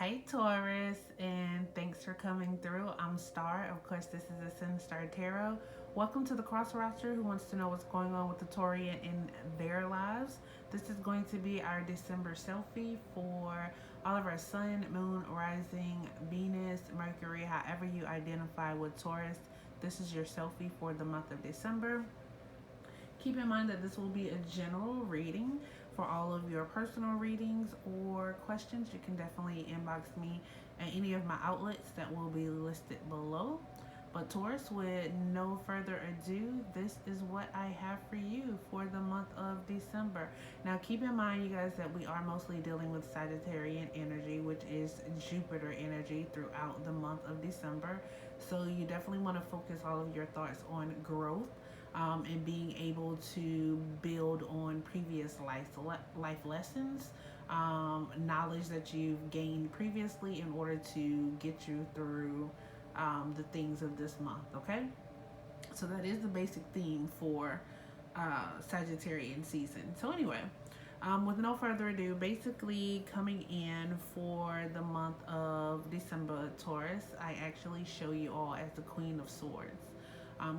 Hey Taurus, and thanks for coming through. I'm Star. Of course, this is Ascendstar Tarot. Welcome to the cross watcher who wants to know what's going on with the Taurian in their lives. This is going to be our December selfie for all of our sun, moon, rising, Venus, Mercury, however you identify with Taurus. This is your selfie for the month of December. Keep in mind that this will be a general reading. For all of your personal readings or questions, you can definitely inbox me at any of my outlets that will be listed below. But Taurus, with no further ado, this is what I have for you for the month of December. Now, keep in mind, you guys, that we are mostly dealing with Sagittarian energy, which is Jupiter energy throughout the month of December. So you definitely want to focus all of your thoughts on growth. And being able to build on previous life lessons, knowledge that you've gained previously in order to get you through the things of this month, okay? So that is the basic theme for Sagittarian season. So anyway, with no further ado, basically coming in for the month of December, Taurus, I actually show you all as the Queen of Swords.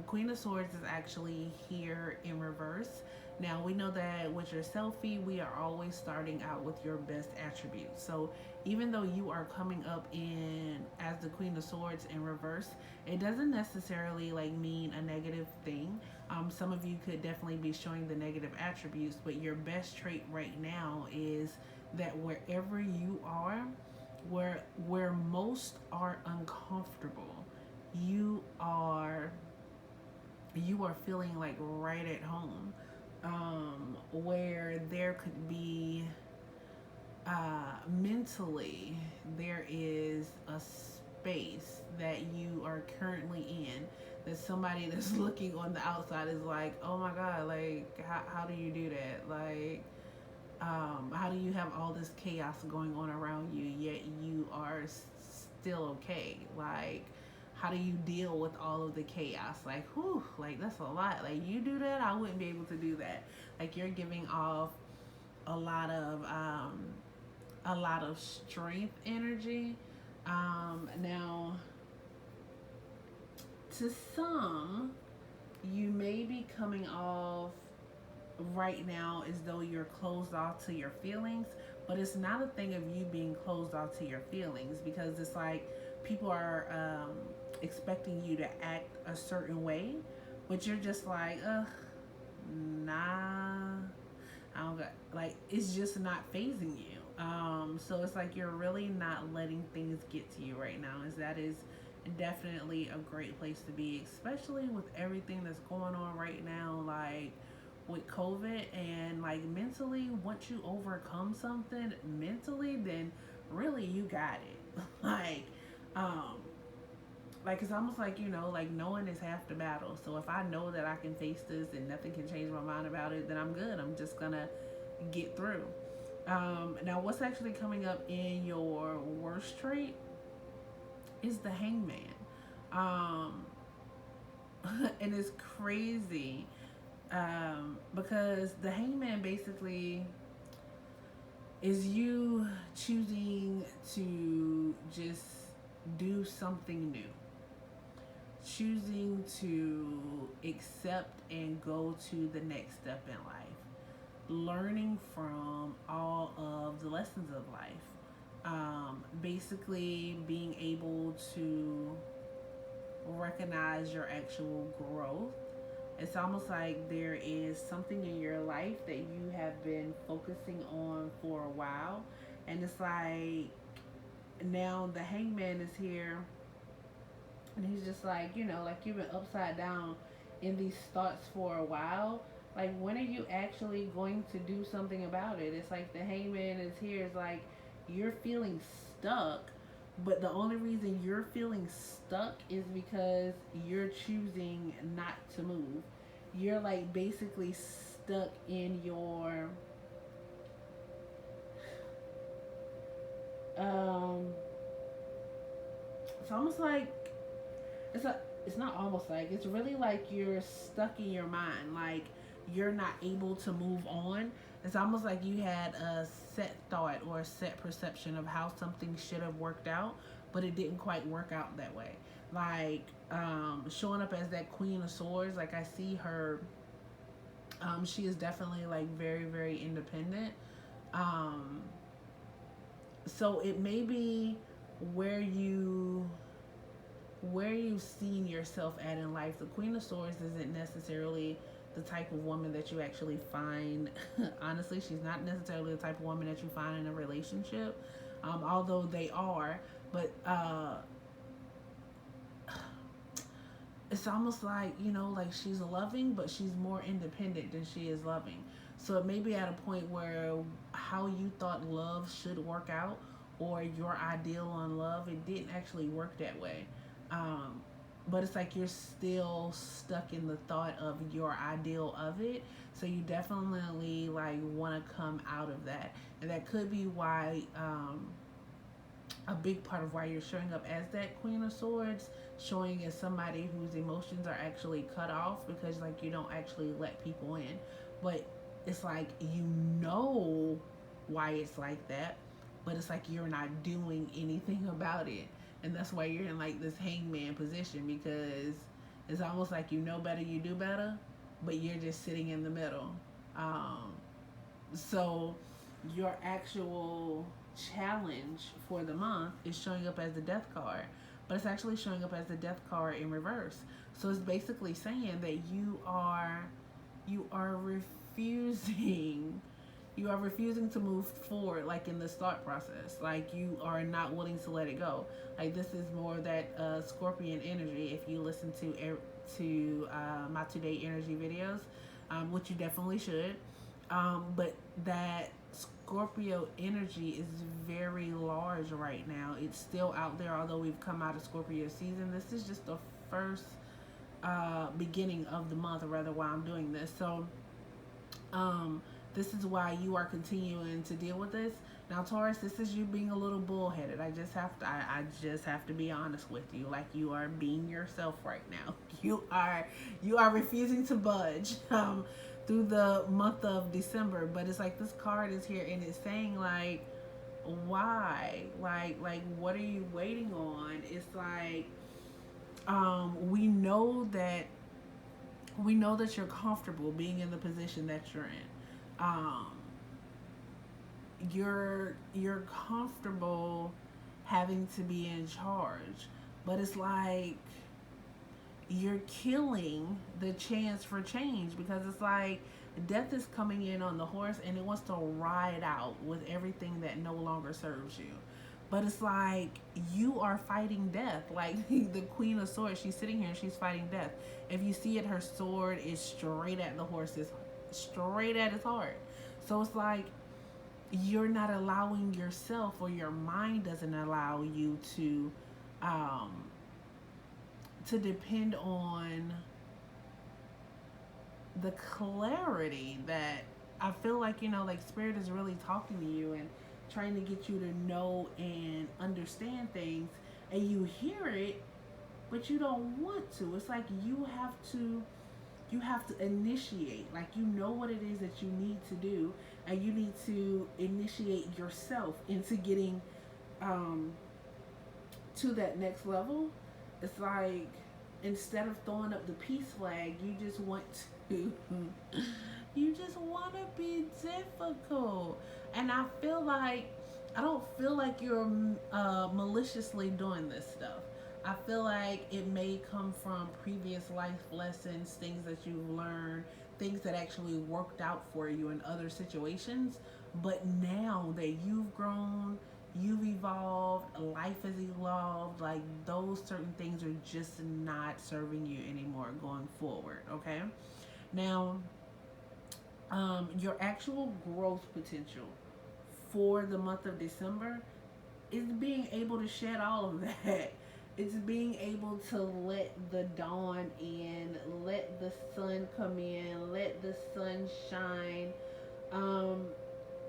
Queen of Swords is actually here in reverse. Now, we know that with your selfie, we are always starting out with your best attributes. So even though you are coming up in as the Queen of Swords in reverse, it doesn't necessarily mean a negative thing. Some of you could definitely be showing the negative attributes, but your best trait right now is that wherever you are, where most are uncomfortable, you are feeling like right at home, where there could be mentally there is a space that you are currently in that somebody that's looking on the outside is like, oh my god, how do you do that, how do you have all this chaos going on around you yet you are still okay, how do you deal with all of the chaos? Whew, that's a lot. You do that, I wouldn't be able to do that. You're giving off a lot of strength energy. Now, to some, you may be coming off right now as though you're closed off to your feelings, but it's not a thing of you being closed off to your feelings, because it's people are expecting you to act a certain way, but you're just nah, I don't got, it's just not phasing you. So it's you're really not letting things get to you right now, as that is definitely a great place to be, especially with everything that's going on right now, with COVID. And mentally, once you overcome something mentally, then really you got it. It's almost knowing is half the battle. So if I know that I can face this and nothing can change my mind about it, then I'm good. I'm just gonna get through. Now, what's actually coming up in your worst trait is the Hangman. And it's crazy, because the Hangman basically is you choosing to just do something new, choosing to accept and go to the next step in life, learning from all of the lessons of life, basically being able to recognize your actual growth. It's almost there is something in your life that you have been focusing on for a while, and it's now the Hangman is here, and he's just you've been upside down in these thoughts for a while. When are you actually going to do something about it? It's the Hangman is here. It's you're feeling stuck, but the only reason you're feeling stuck is because you're choosing not to move. You're basically stuck in your it's almost it's not almost it's really you're stuck in your mind, you're not able to move on. It's almost you had a set thought or a set perception of how something should have worked out, but it didn't quite work out that way. Like showing up as that Queen of Swords, like I see her. She is definitely like very, very independent. Um, so it may be where you where you've seen yourself at in life. The Queen of Swords isn't necessarily the type of woman that you actually find. Honestly, she's not necessarily the type of woman that you find in a relationship, although they are. But it's almost like, like she's loving, but she's more independent than she is loving. So it may be at a point where how you thought love should work out, or your ideal on love, it didn't actually work that way. um, but it's like you're still stuck in the thought of your ideal of it. So you definitely like want to come out of that, and that could be why a big part of why you're showing up as that Queen of Swords, showing as somebody whose emotions are actually cut off, because like you don't actually let people in. But it's like why it's like that, but it's like you're not doing anything about it. And that's why you're in like this hangman position, because it's almost like you know better, you do better, but you're just sitting in the middle. Um, so your actual challenge for the month is showing up as the death card, but it's actually showing up as the death card in reverse. So it's basically saying that you are refusing to move forward, like in the thought process, like you are not willing to let it go. Like this is more that scorpion energy. If you listen to my 2 day energy videos, which you definitely should, but that Scorpio energy is very large right now. It's still out there, although we've come out of Scorpio season. This is just the first beginning of the month, or rather why I'm doing this. So this is why you are continuing to deal with this. Now, Taurus, this is you being a little bullheaded. I just have to be honest with you. Like, you are being yourself right now. You are refusing to budge through the month of December. But it's like this card is here and it's saying like, why? Like what are you waiting on? It's like we know that you're comfortable being in the position that you're in. You're comfortable having to be in charge, but it's like you're killing the chance for change, because it's like death is coming in on the horse and it wants to ride out with everything that no longer serves you. But it's like you are fighting death. Like the Queen of Swords, she's sitting here and she's fighting death. If you see it, her sword is straight at the horse's, straight at his heart. So it's like you're not allowing yourself, or your mind doesn't allow you to depend on the clarity that I feel like, like Spirit is really talking to you and trying to get you to know and understand things, and you hear it, but you don't want to. It's like you have to initiate, like you know what it is that you need to do, and you need to initiate yourself into getting to that next level. It's like instead of throwing up the peace flag, you just want to you just want to be difficult. And I don't feel like you're maliciously doing this stuff. I feel like it may come from previous life lessons, things that you've learned, things that actually worked out for you in other situations. But now that you've grown, you've evolved, life has evolved, like those certain things are just not serving you anymore going forward, okay? Now, your actual growth potential for the month of December is being able to shed all of that. It's being able to let the dawn in, let the sun come in, let the sun shine.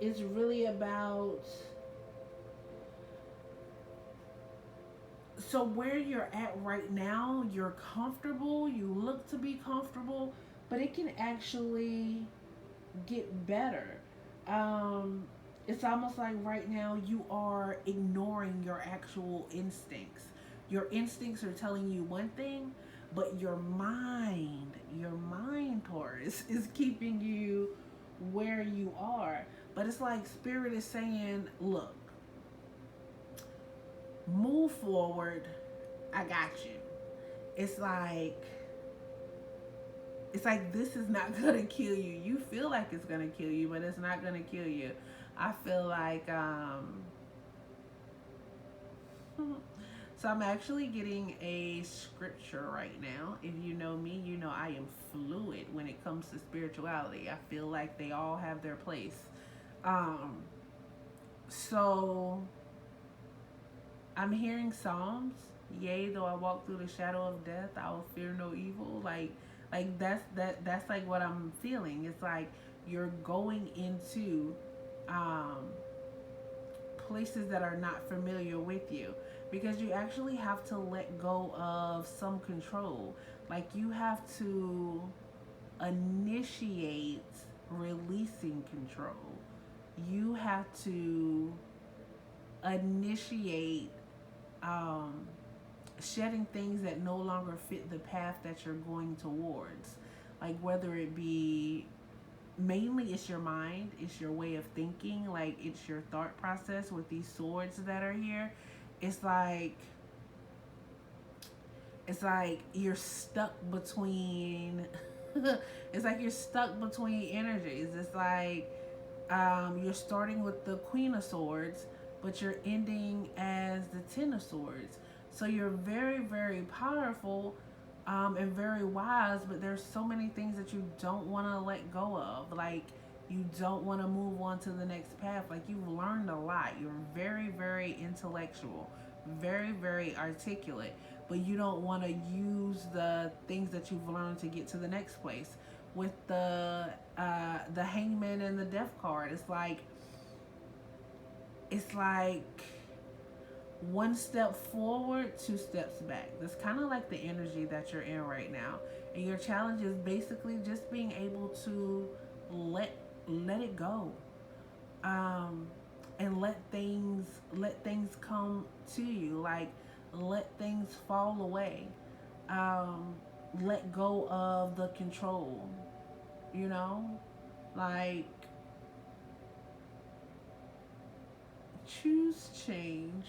It's really about, so where you're at right now, you're comfortable, you look to be comfortable, but it can actually get better. It's almost like right now you are ignoring your actual instincts. Your instincts are telling you one thing, but your mind, Taurus, is keeping you where you are. But it's like Spirit is saying, look, move forward. I got you. It's like this is not gonna kill you. You feel like it's gonna kill you, but it's not gonna kill you. I feel like so I'm actually getting a scripture right now. If you know me, you know I am fluid when it comes to spirituality. I feel like they all have their place. Um so I'm hearing Psalms. Yea, though I walk through the shadow of death, I will fear no evil. Like that's like what I'm feeling. It's like you're going into um places that are not familiar with you, because you actually have to let go of some control. Like you have to initiate releasing control. You have to initiate um, shedding things that no longer fit the path that you're going towards. Like whether it be, mainly it's your mind, it's your way of thinking, like it's your thought process with these swords that are here. It's like you're stuck between it's like you're stuck between energies. It's like you're starting with the Queen of Swords, but you're ending as the Ten of Swords. So you're very, very powerful and very wise, but there's so many things that you don't want to let go of. Like, you don't want to move on to the next path. Like, you've learned a lot. You're very, very intellectual, very, very articulate, but you don't want to use the things that you've learned to get to the next place. With the Hangman and the Death card, it's like one step forward, two steps back. That's kind of like the energy that you're in right now. And your challenge is basically just being able to let let it go. Um and let things come to you. Like, let things fall away. Um let go of the control, you know? Like, choose change.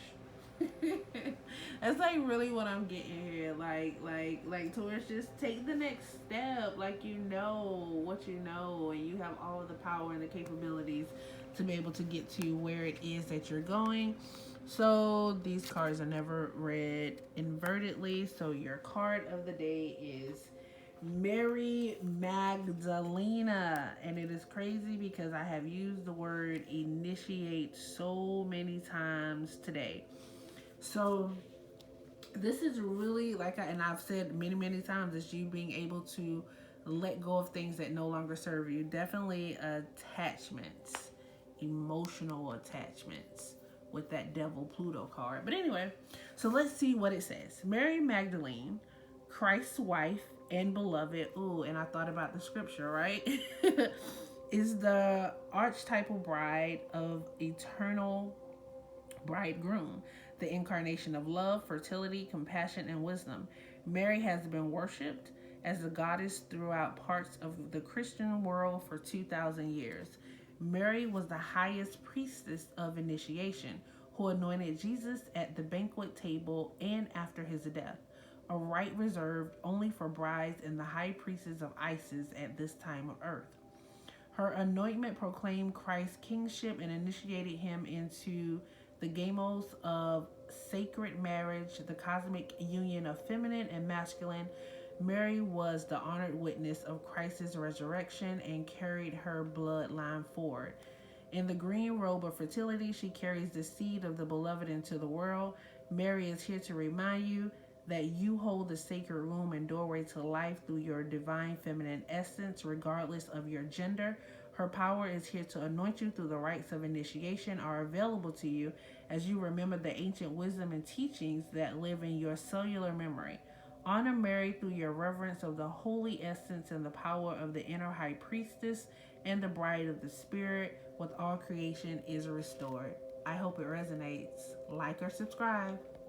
That's like really what I'm getting here. Like Taurus, just take the next step. Like, you know what you know, and you have all of the power and the capabilities to be able to get to where it is that you're going. So these cards are never read invertedly. So your card of the day is Mary Magdalena. And it is crazy because I have used the word initiate so many times today. So this is really like, and I've said many, many times, it's you being able to let go of things that no longer serve you. Definitely attachments, emotional attachments with that Devil Pluto card. But anyway, so let's see what it says. Mary Magdalene, Christ's wife and beloved. Ooh, and I thought about the scripture, right? Is the archetypal bride of eternal bridegroom, the incarnation of love, fertility, compassion, and wisdom. Mary has been worshipped as the goddess throughout parts of the Christian world for 2,000 years. Mary was the highest priestess of initiation, who anointed Jesus at the banquet table and after his death, a rite reserved only for brides and the high priestess of Isis at this time of earth. Her anointment proclaimed Christ's kingship and initiated him into the gamos of sacred marriage, the cosmic union of feminine and masculine. Mary was the honored witness of Christ's resurrection and carried her bloodline forward. In the green robe of fertility, she carries the seed of the beloved into the world. Mary is here to remind you that you hold the sacred room and doorway to life through your divine feminine essence, regardless of your gender. Her power is here to anoint you through the rites of initiation are available to you as you remember the ancient wisdom and teachings that live in your cellular memory. Honor Mary through your reverence of the holy essence and the power of the inner high priestess and the bride of the spirit. with all creation is restored. I hope it resonates. Like or subscribe.